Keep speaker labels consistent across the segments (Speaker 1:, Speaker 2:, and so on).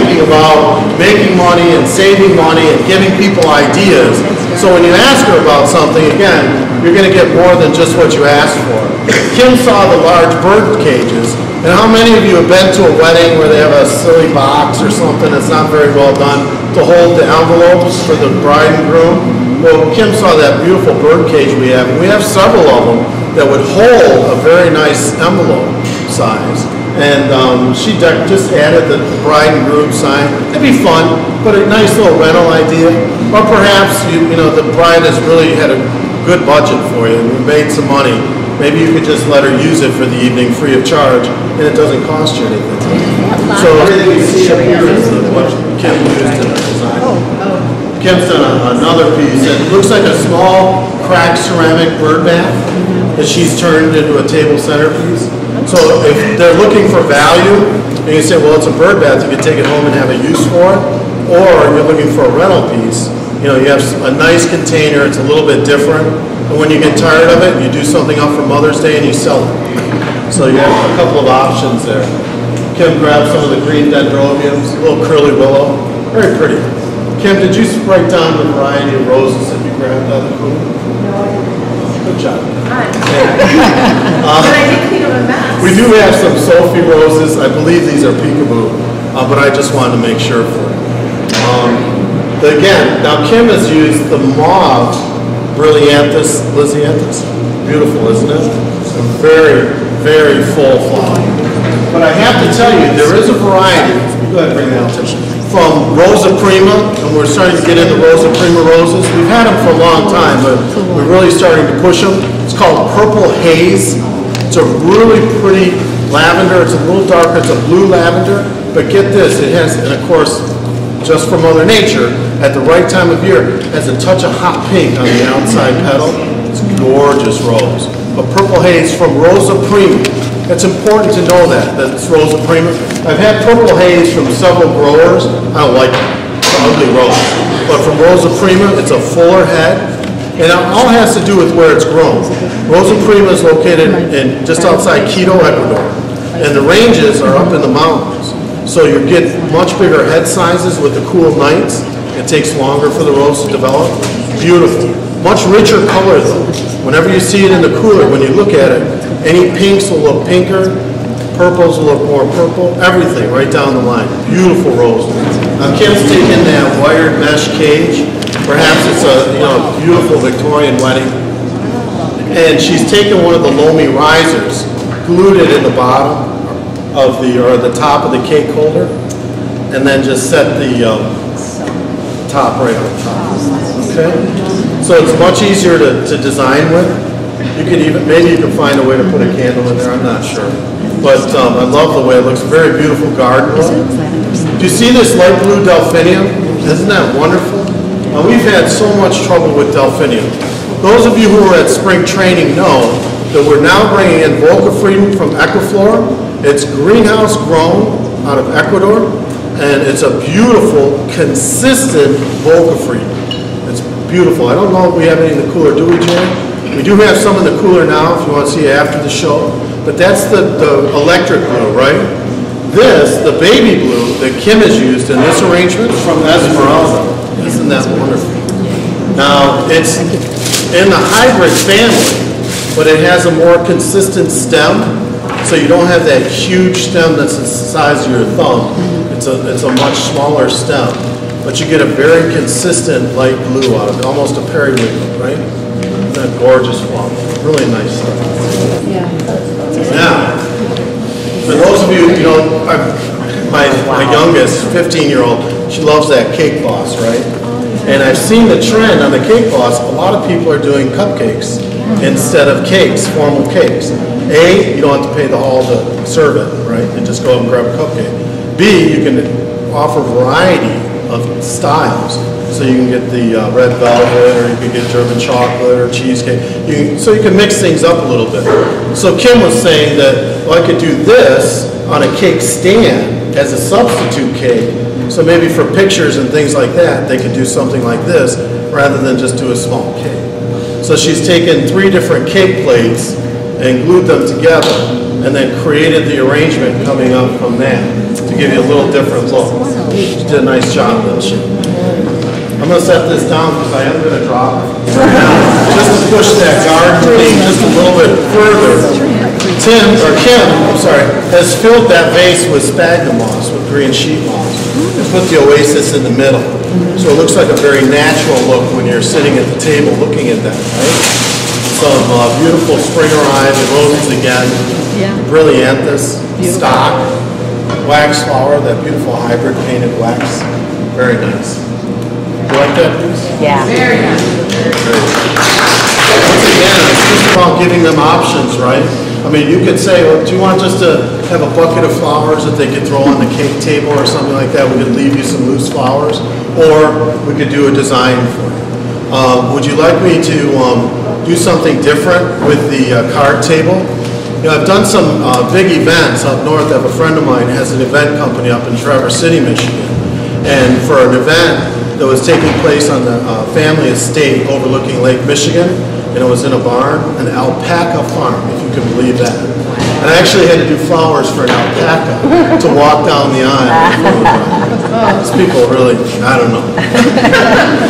Speaker 1: thinking about making money and saving money and giving people ideas. So when you ask her about something, again, you're going to get more than just what you asked for. Kim saw the large bird cages, and how many of you have been to a wedding where they have a silly box or something that's not very well done to hold the envelopes for the bride and groom? Well, Kim saw that beautiful bird cage we have, and we have several of them that would hold a very nice envelope size. And she just added the bride and groom sign. It'd be fun, but a nice little rental idea. Or perhaps, you know, the bride has really had a good budget for you and we made some money. Maybe you could just let her use it for the evening free of charge, and it doesn't cost you anything. So everything you see up here is what Kim used in her design. Kim's done another piece that looks like a small cracked ceramic bird bath that she's turned into a table centerpiece. So if they're looking for value, and you say, well, it's a bird bath, you can take it home and have a use for it, or you're looking for a rental piece, you know, you have a nice container, it's a little bit different, and when you get tired of it, you do something up for Mother's Day and you sell it. So you have a couple of options there. Kim grabbed some of the green dendrobiums, a little curly willow, very pretty. Kim, did you write down the variety of roses that you grabbed out of the cooler?
Speaker 2: No, I didn't.
Speaker 1: Good job.
Speaker 2: But I did clean up a mess.
Speaker 1: We do have some Sophie roses. I believe these are peekaboo, but I just wanted to make sure for you. Again, now Kim has used the mauve brillianthus lisianthus. Beautiful, isn't it? A very, very full flower. But I have to tell you, there is a variety. Go ahead, bring that attention. From Rosa Prima, and we're starting to get into Rosa Prima roses. We've had them for a long time, but we're really starting to push them. It's called Purple Haze. It's a really pretty lavender. It's a little darker. It's a blue lavender. But get this, it has, and of course, just for Mother Nature, at the right time of year, has a touch of hot pink on the outside petal. It's a gorgeous rose. But Purple Haze from Rosa Prima. It's important to know that it's Rosa Prima. I've had Purple Haze from several growers. I don't like the ugly rose. But from Rosa Prima, it's a fuller head. And it all has to do with where it's grown. Rosa Prima is located in just outside Quito, Ecuador. And the ranges are up in the mountains. So you get much bigger head sizes with the cool nights. It takes longer for the rose to develop. Beautiful. Much richer color though. Whenever you see it in the cooler, when you look at it, any pinks will look pinker, purples will look more purple, everything right down the line. Beautiful roses. Now Kim's taken that wired mesh cage. Perhaps it's a beautiful Victorian wedding. And she's taken one of the Lomi risers, glued it in the bottom of the top of the cake holder, and then just set the top right on top. Okay? So it's much easier to design with. You can even, maybe you can find a way to put a candle in there, I'm not sure. But I love the way it looks, very beautiful garden look. Do you see this light blue delphinium? Isn't that wonderful? Now we've had so much trouble with delphinium. Those of you who were at spring training know that we're now bringing in Volcafreedom from Equiflora. It's greenhouse grown out of Ecuador, and it's a beautiful, consistent Volcafreedom. It's beautiful. I don't know if we have any in the cooler, do we, Jan? We do have some in the cooler now, if you want to see it after the show. But that's the electric blue, right? This, the baby blue that Kim has used in this arrangement from Esmeralda. Isn't that wonderful? Now, it's in the hybrid family, but it has a more consistent stem. So you don't have that huge stem that's the size of your thumb. It's a much smaller stem. But you get a very consistent light blue out of it, almost a periwinkle, right? That gorgeous flower, really nice stuff.
Speaker 2: Yeah.
Speaker 1: Now, for those of you, my youngest, 15-year-old, she loves that cake boss, right? And I've seen the trend on the cake boss. A lot of people are doing cupcakes instead of cakes, formal cakes. A, you don't have to pay the hall to serve it, right? You just go up and grab a cupcake. B, you can offer variety of styles. So you can get the red velvet, or you can get German chocolate or cheesecake. So you can mix things up a little bit. So Kim was saying that, well, I could do this on a cake stand as a substitute cake. So maybe for pictures and things like that, they could do something like this rather than just do a small cake. So she's taken 3 different cake plates and glued them together and then created the arrangement coming up from that to give you a little different look. She did a nice job, didn't she? I'm going to set this down because I am going to drop it. Just to push that garden theme just a little bit further. Kim has filled that vase with sphagnum moss, with green sheet moss, and put the oasis in the middle. So it looks like a very natural look when you're sitting at the table looking at that, right? Some beautiful spring arrived roses again, brillianthus, stock, wax flower, that beautiful hybrid painted wax. Very nice. You like that piece?
Speaker 3: Yeah.
Speaker 2: Very nice.
Speaker 1: Once again, it's just about giving them options, right? I mean, you could say, well, do you want just to have a bucket of flowers that they could throw on the cake table or something like that? We could leave you some loose flowers, or we could do a design for you. Would you like me to do something different with the card table? You know, I've done some big events up north. I have a friend of mine has an event company up in Traverse City, Michigan. And for an event that was taking place on the family estate overlooking Lake Michigan, and it was in a barn, an alpaca farm, if you can believe that. And I actually had to do flowers for an alpaca to walk down the aisle. These people really, I don't know.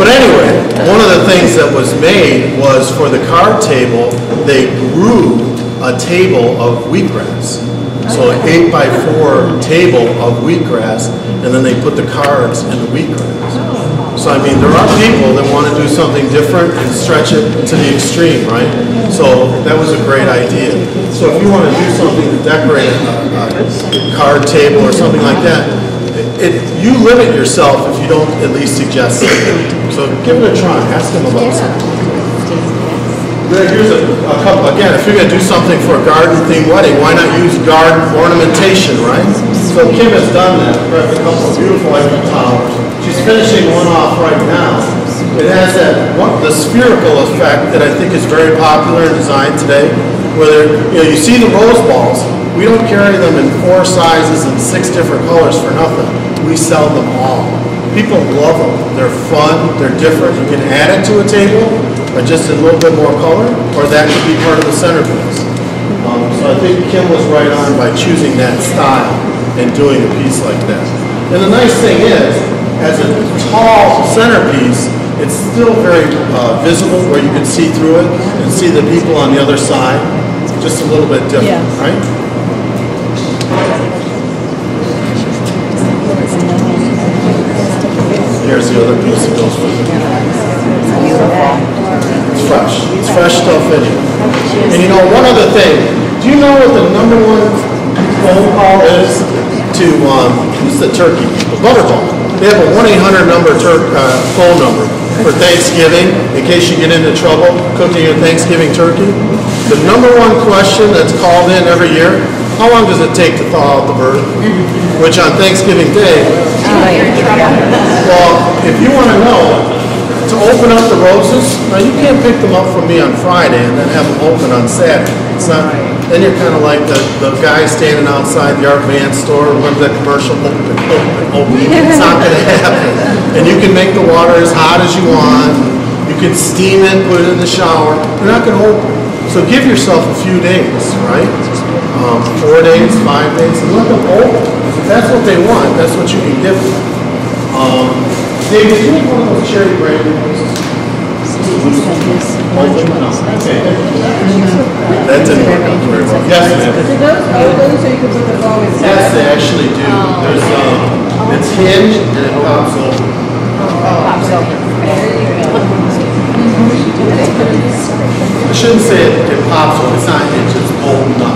Speaker 1: But anyway, one of the things that was made was for the card table, they grew a table of wheatgrass. So an 8x4 table of wheatgrass, and then they put the cards in the wheatgrass. So I mean, there are people that want to do something different and stretch it to the extreme, right? So that was a great idea. So if you want to do something to decorate a card table or something like that, you limit yourself if you don't at least suggest something. So give it a try. Ask them about something. Here's a couple, again, if you're going to do something for a garden-themed wedding, why not use garden ornamentation, right? So Kim has done that, grabbed a couple of beautiful Eiffel towers. She's finishing one off right now. It has the spherical effect that I think is very popular in design today, where you see the rose balls. We don't carry them in 4 sizes and 6 different colors for nothing. We sell them all. People love them. They're fun. They're different. You can add it to a table, or just a little bit more color, or that could be part of the centerpiece. So I think Kim was right on by choosing that style and doing a piece like that. And the nice thing is, as a tall centerpiece, it's still very visible where you can see through it and see the people on the other side. Just a little bit different, right? Here's the other piece that goes with it. It's fresh. It's fresh stuff in it. And you know, one other thing. Do you know what the #1 phone call is to, who's the turkey? The Butterball. They have a 1-800 phone number for Thanksgiving, in case you get into trouble cooking a Thanksgiving turkey. The #1 question that's called in every year, how long does it take to thaw out the bird? Which on Thanksgiving Day, well, if you want to know, to open up the roses, now you can't pick them up from me on Friday and then have them open on Saturday. It's not, then you're kind of like the guy standing outside the Art Van store. Remember that commercial? Open. It's not going to happen. And you can make the water as hot as you want. You can steam it, put it in the shower. They're not going to open. So give yourself a few days, right? 4 days, 5 days, and let them open. If that's what they want, that's what you can give them. David, do you make one of those cherry brandy ones? Okay. That didn't work out very well. Yes, ma'am.
Speaker 2: Do those so you can put the bow inside?
Speaker 1: Yes, they actually do. There's it's hinged and it pops over. I shouldn't say it pops over. It's not hinged. It's bolted up.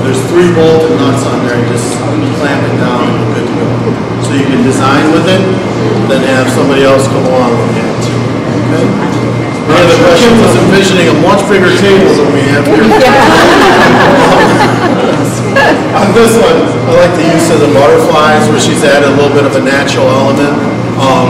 Speaker 1: There's 3 bolted nuts on there. You just clamp it down and you're good to go. So you can design with it, then have somebody else come along and get it too. Okay? Remember, the question was envisioning a much bigger table than we have here. On this one, I like the use of the butterflies, where she's added a little bit of a natural element,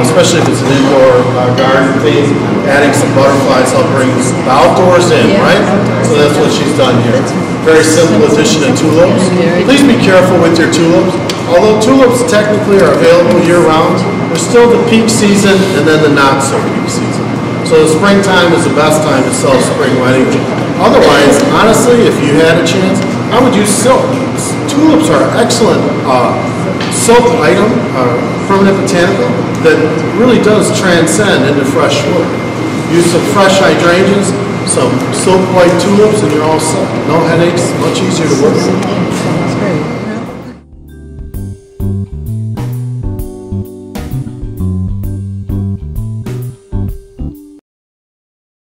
Speaker 1: especially if it's an indoor garden theme. Adding some butterflies help bring the outdoors in, right? So that's what she's done here. Very simple addition of tulips. Please be careful with your tulips. Although tulips technically are available year-round, there's still the peak season and then the not-so-peak season. So the springtime is the best time to sell spring wedding. Otherwise, honestly, if you had a chance, I would use silk. Tulips are excellent soap item, permanent botanical, that really does transcend into fresh wood. Use some fresh hydrangeas, some soap white tulips, and you're all set. No headaches, much easier to work with.